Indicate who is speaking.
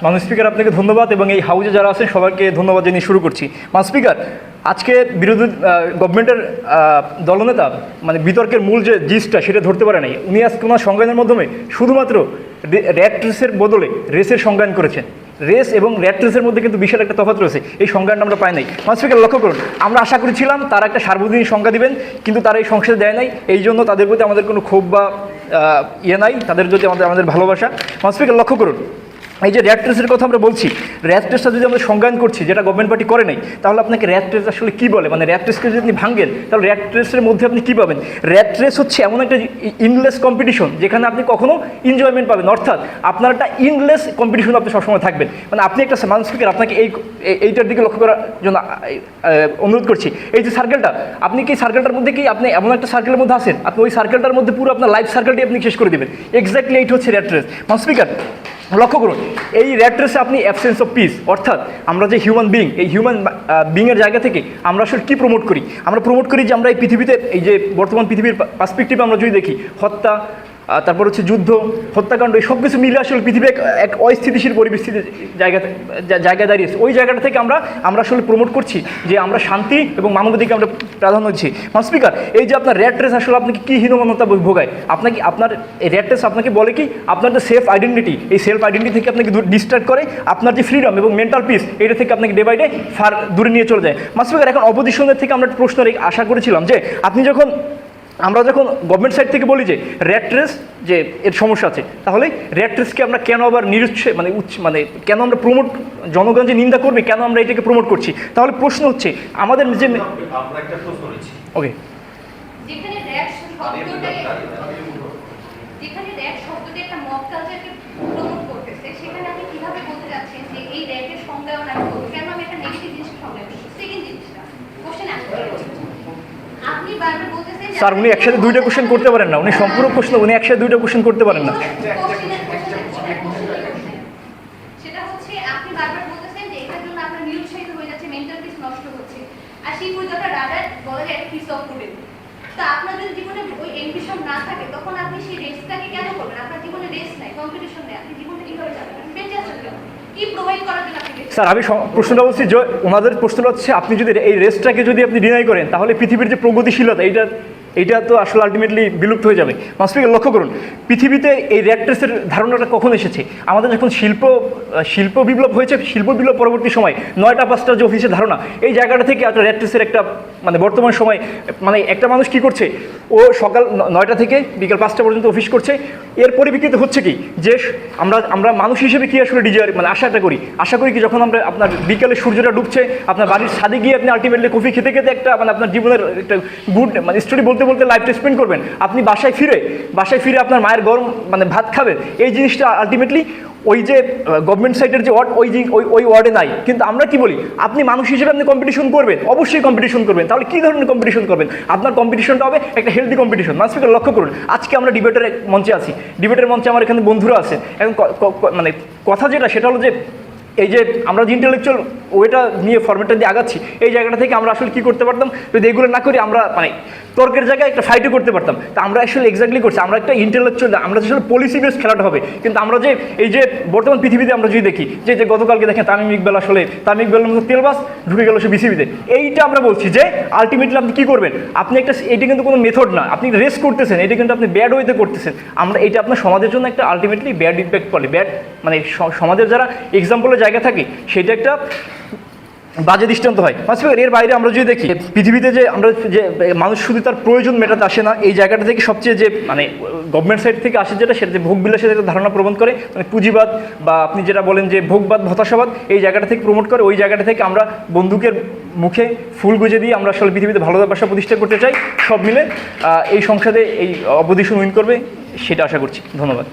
Speaker 1: মাননীয় স্পিকার, আপনাকে ধন্যবাদ এবং এই হাউজে যারা আছেন সবাইকে ধন্যবাদ জানিয়ে শুরু করছি। মাননীয় স্পিকার, আজকে বিরোধী গভর্নমেন্টের দলনেতা মানে বিতর্কের মূল যে জিসটা সেটা ধরতে পারে নাই। উনি আজকে ওনার সংজ্ঞানের মাধ্যমে শুধুমাত্র র্যাট রেসের বদলে রেসের সংজ্ঞান করেছেন। রেস এবং র্যাট রেসের মধ্যে কিন্তু বিশাল একটা তফাৎ রয়েছে, এই সংজ্ঞানটা আমরা পাই নাই। মাননীয় স্পিকার, লক্ষ্য করুন, আমরা আশা করেছিলাম তারা একটা সার্বজনীন সংজ্ঞা দিবেন, কিন্তু তারা এই সংসদে দেয় নাই। এই জন্য তাদের প্রতি আমাদের কোনো ক্ষোভ বা নাই, তাদের প্রতি আমাদের ভালোবাসা। মাননীয় স্পিকার, লক্ষ্য করুন, এই যে র্যাট রেসের কথা আমরা বলছি, র্যাট রেসটা যদি আমরা সংজ্ঞান করছি যেটা গভর্নমেন্ট পার্টি করে নাই, তাহলে আপনাকে র্যাট রেস আসলে কী বলে? মানে র্যাট রেসকে যদি আপনি ভাঙেন তাহলে র্যাট রেসের মধ্যে আপনি কী পাবেন? র্যাট রেস হচ্ছে এমন একটা ইনলেস কম্পিটিশন যেখানে আপনি কখনো এনজয়মেন্ট পাবেন, অর্থাৎ আপনার একটা ইনলেস কম্পিটিশন আপনি সবসময় থাকবেন। মানে আপনি একটা মাননীয় স্পিকার, আপনাকে এইটার দিকে লক্ষ্য করার জন্য অনুরোধ করছি। এই যে সার্কেলটা, আপনি কি সার্কেলটার মধ্যে কি আপনি এমন একটা সার্কেলের মধ্যে আছেন, আপনি ওই সার্কেলটার মধ্যে পুরো আপনার লাইফ সার্কেলটি আপনি শেষ করে দেবেন। এক্স্যাক্টলি এইটা হচ্ছে র্যাট রেস। মাননীয় স্পিকার, লক্ষ্য করুন, এই র্যাট রেসে আপনি অ্যাবসেন্স অফ পিস, অর্থাৎ আমরা যে হিউম্যান বিং, এই হিউম্যান বিংয়ের জায়গা থেকে আমরা আসলে কী প্রমোট করি? আমরা প্রমোট করি যে আমরা এই পৃথিবীতে, এই যে বর্তমান পৃথিবীর পার্সপেক্টিভে আমরা যদি দেখি, হত্যা, তারপর হচ্ছে যুদ্ধ, হত্যাকাণ্ড, এই সব কিছু মিলে আসলে পৃথিবী এক অস্থিতিশীল পরিস্থিতি জায়গায় দাঁড়িয়েছে। ওই জায়গাটা থেকে আমরা আসলে প্রমোট করছি যে আমরা শান্তি এবং মানবাধিকারকে আমরা প্রাধান্য দিচ্ছি। মাননীয় স্পিকার, এই যে আপনার র্যাট রেস আসলে আপনাকে কী হীনমন্যতা ভোগায়? আপনার এই র্যাট রেস আপনাকে বলে কি আপনার যে সেলফ আইডেন্টিটি, এই সেলফ আইডেন্টিটি থেকে আপনাকে ডিস্ট্রাক্ট করে, আপনার যে ফ্রিডম এবং মেন্টাল পিস, এটা থেকে আপনাকে ডে বাই ডে ফার দূরে নিয়ে চলে যায়। মাননীয় স্পিকার, এখন অপোজিশনের থেকে আমরা প্রশ্ন আশা করেছিলাম যে আমরা যখন গভর্নমেন্ট সাইড থেকে বলি যে র্যাট রেস যে এর সমস্যা আছে, তাহলে র্যাট রেসকে আমরা কেন আবার মানে কেন আমরা প্রমোট, জনগণ যে নিন্দা করবে, কেন আমরা এটাকে প্রমোট করছি? তাহলে প্রশ্ন হচ্ছে আমাদের যে ওকে,
Speaker 2: যেখানে র্যাট শব্দটা একটা মব কালচারকে প্রমোট করতেছে, সেখানে আপনি কিভাবে বলতে যাচ্ছেন যে এই র্যাটের সংজ্ঞায়ন আমি করবো? কেন আমি একটা নেগেটিভ জিনিসকে সংজ্ঞায়ন করছি? সেকেন্ড জিনিসটা কোশ্চেন আপনি বারবার বলতেছেন
Speaker 1: স্যার উনি একসাথে দুইটা কোশ্চেন করতে পারেন না, উনি সম্পূর্ণ প্রশ্ন উনি একসাথে দুইটা কোশ্চেন করতে পারেন না।
Speaker 2: সেটা হচ্ছে আপনি বারবার বলতেছেন যে এটার জন্য আপনার নিরুৎসাহিত হয়ে যাচ্ছে, মেন্টাল পিস নষ্ট হচ্ছে, আর সেই পর্যন্ত রাডার বলা যায় একটা পিস অফ ফুডের। তো আপনাদের জীবনে ওই এমবিশন না থাকে, তখন আপনি সেই রেসটাকে কেন করবেন? আপনার জীবনে রেস নাই, কম্পিটিশন নেই, আপনি জীবনে কিভাবে যাবেন? আপনি বেঁচে আছেন কেন? কি প্রোভাইড করার জন্য আপনি?
Speaker 1: স্যার আমি প্রশ্নটা বলছি যে ওনাদের প্রশ্নটা হচ্ছে আপনি যদি এই রেসটাকে যদি আপনি ডিনাই করেন, তাহলে পৃথিবীর যে প্রগতিশীলতা এইটা তো আসলে আলটিমেটলি বিলুপ্ত হয়ে যাবে। মাননীয় স্পিকার, লক্ষ্য করুন, পৃথিবীতে এই র্যাট রেসের ধারণাটা কখন এসেছে? আমাদের যখন শিল্প বিপ্লব হয়েছে, শিল্প বিপ্লব পরবর্তী সময় 9টা 5টা যে অফিসের ধারণা, এই জায়গাটা থেকে একটা র্যাট রেসের একটা মানে বর্তমান সময় মানে একটা মানুষ কী করছে, ও সকাল 9টা থেকে বিকাল 5টা পর্যন্ত অফিস করছে। এর পরিপ্রেক্ষিতে হচ্ছে কি যে আমরা মানুষ হিসেবে কি আসলে মানে আশা করি কি যখন আমরা আপনার বিকালে সূর্যটা ডুবছে, আপনার বাড়ির ছাদে গিয়ে আপনি আলটিমেটলি কফি খেতে খেতে একটা মানে আপনার জীবনের একটা গুড মানে স্টোরি বলতে লাইফটা স্পেন্ড করবেন। আপনি বাসায় ফিরে আপনার মায়ের গরম মানে ভাত খাবেন। এই জিনিসটা আলটিমেটলি ওই যে গভর্নমেন্ট সাইডের যে ওয়ার্ড, ওই ওয়ার্ডে নাই। কিন্তু আমরা কি বলি, আপনি মানুষ হিসেবে আপনি কম্পিটিশন করবেন, অবশ্যই কম্পিটিশন করবেন। তাহলে কী ধরনের কম্পিটিশন করবেন? আপনার কম্পিটিশনটা হবে একটা হেলদি কম্পিটিশন। মাননীয় স্পিকার, লক্ষ্য করুন, আজকে আমরা ডিবেটের মঞ্চে আছি, ডিবেটের মঞ্চে আমার এখানে বন্ধুরা আছেন। এখন মানে কথা সেটা হলো যে এই যে আমরা যে ইন্টেলেকচুয়াল ওয়েটা নিয়ে ফরম্যাটটা দিয়ে আগাচ্ছি, এই জায়গাটা থেকে আমরা আসলে কী করতে পারতাম যদি এগুলো না করি? আমরা মানে তর্কের জায়গায় একটা ফাইটও করতে পারতাম। তা আমরা আসলে এক্স্যাক্টলি করছি, আমরা একটা ইন্টেলেকচুয়াল, আমরা আসলে পলিসি বেস খেলাটা হবে। কিন্তু আমরা যে এই যে বর্তমান পৃথিবীতে আমরা যদি দেখি যে গতকালকে দেখেন তামিম ইকবালের মতো তেলবাস ঢুকে গেল সে বিসিবিতে, এইটা আমরা বলছি যে আলটিমেটলি আপনি কী করবেন? আপনি এটা কিন্তু কোনো মেথড না, আপনি রেস করতেছেন, এটা কিন্তু আপনি ব্যাড ওয়েতে করতেছেন। এটা আপনার সমাজের জন্য একটা আলটিমেটলি ব্যাড ইম্প্যাক্ট পড়ে, ব্যাড মানে সমাজের যারা এক্সাম্পলের জায়গা থাকে সেটা একটা বাজে দৃষ্টান্ত হয়। এর বাইরে আমরা যদি দেখি পৃথিবীতে যে আমরা যে মানুষ শুধু তার প্রয়োজন মেটাতে আসে না, এই জায়গাটা থেকে সবচেয়ে যে মানে গভর্নমেন্ট সাইড থেকে আসে যেটা, সেটা যে ভোগবিলাসের একটা ধারণা প্রবণ করে, মানে পুঁজিবাদ বা আপনি যেটা বলেন যে ভোগবাদ হতাশাবাদ, এই জায়গাটা থেকে প্রমোট করে। ওই জায়গাটা থেকে আমরা বন্দুকের মুখে ফুল গুজে দিয়ে আমরা আসলে পৃথিবীতে ভালোবাসা প্রতিষ্ঠা করতে চাই। সব মিলে এই সংসদে এই অপোজিশন উইন করবে সেটা আশা করছি। ধন্যবাদ।